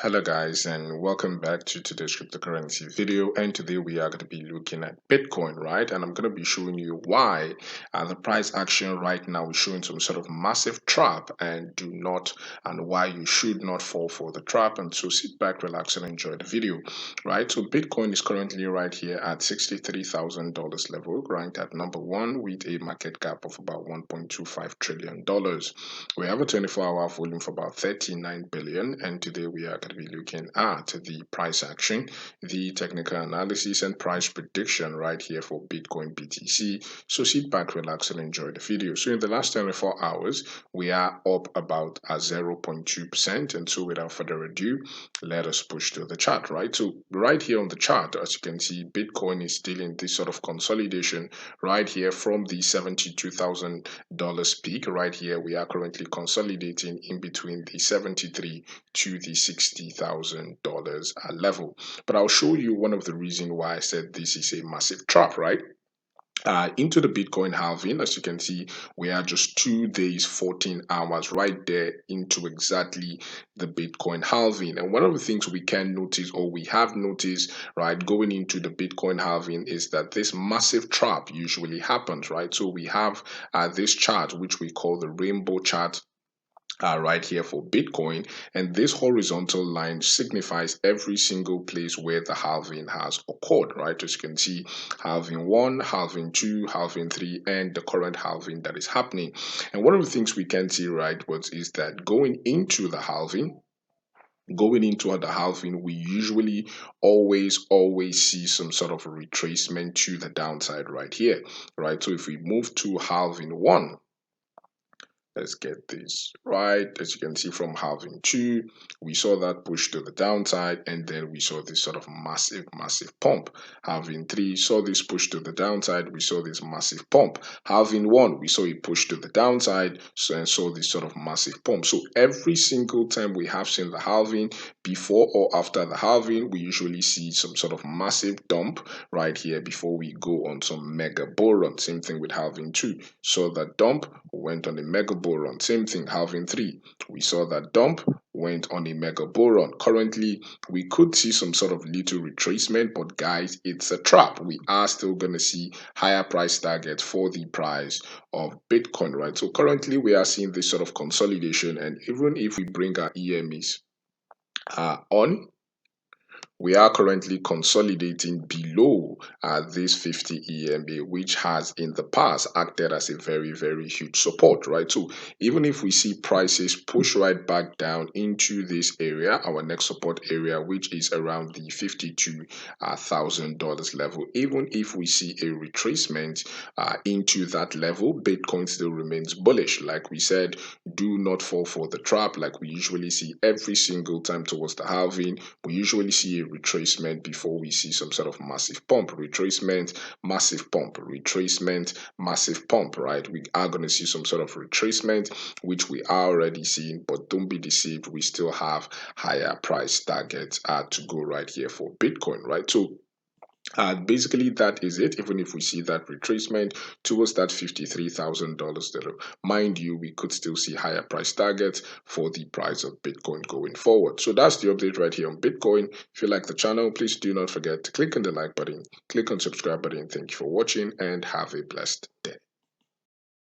Hello guys, and welcome back to today's cryptocurrency video. And today we are going to be looking at Bitcoin, right? And I'm going to be showing you why the price action right now is showing some sort of massive trap, and why you should not fall for the trap. And so sit back, relax, and enjoy the video, right? So Bitcoin is currently right here at $63,000 level, ranked at number one with a market cap of about $1.25 trillion. We have a 24-hour volume for about 39 billion, and today we are going to be looking at the price action, the technical analysis, and price prediction right here for Bitcoin BTC. So sit back, relax, and enjoy the video. So in the last 24 hours, we are up about 0.2%, and so without further ado, let us push to the chart, right? So right here on the chart, as you can see, Bitcoin is still in this sort of consolidation right here from the $72,000 peak. Right here we are currently consolidating in between the 73 to the $60,000 level. But I'll show you one of the reasons why I said this is a massive trap, right? Into the Bitcoin halving. As you can see, we are just 2 days, 14 hours right there into exactly the Bitcoin halving. And one of the things we can notice, or we have noticed, right, going into the Bitcoin halving, is that this massive trap usually happens, right? So we have this chart, which we call the rainbow chart, right here for Bitcoin, and this horizontal line signifies every single place where the halving has occurred, right? As you can see, halving 1, halving 2, halving 3, and the current halving that is happening. And one of the things we can see, right, is that going into the halving, we usually always see some sort of a retracement to the downside right here, right? So if we move to halving 1, let's get this right. As you can see, from halving 2, we saw that push to the downside, and then we saw this sort of massive pump. Halving 3 saw this push to the downside, we saw this massive pump. Halving 1, we saw a push to the downside, and saw this sort of massive pump. So every single time we have seen the halving, before or after the halving, we usually see some sort of massive dump right here before we go on some mega bull run. Same thing with halving 2. Saw that dump, went on a mega bull run. Same thing, halving 3. We saw that dump, went on a mega bull run. Currently, we could see some sort of little retracement, but guys, it's a trap. We are still going to see higher price targets for the price of Bitcoin, right? So currently, we are seeing this sort of consolidation, and even if we bring our EMEs on, we are currently consolidating below this 50 EMA, which has in the past acted as a very huge support, right? So even if we see prices push right back down into this area, our next support area, which is around the $52,000 level, even if we see a retracement into that level, Bitcoin still remains bullish. Like we said, do not fall for the trap. Like we usually see every single time towards the halving, we usually see a retracement before we see some sort of massive pump. Retracement, massive pump, retracement, massive pump, right? We are going to see some sort of retracement, which we are already seeing, but don't be deceived, we still have higher price targets to go right here for Bitcoin, right? So basically that is it. Even if we see that retracement towards that $53,000 level, mind you, we could still see higher price targets for the price of Bitcoin going forward. So that's the update right here on Bitcoin. If you like the channel, please do not forget to click on the like button, click on subscribe button. Thank you for watching, and have a blessed day.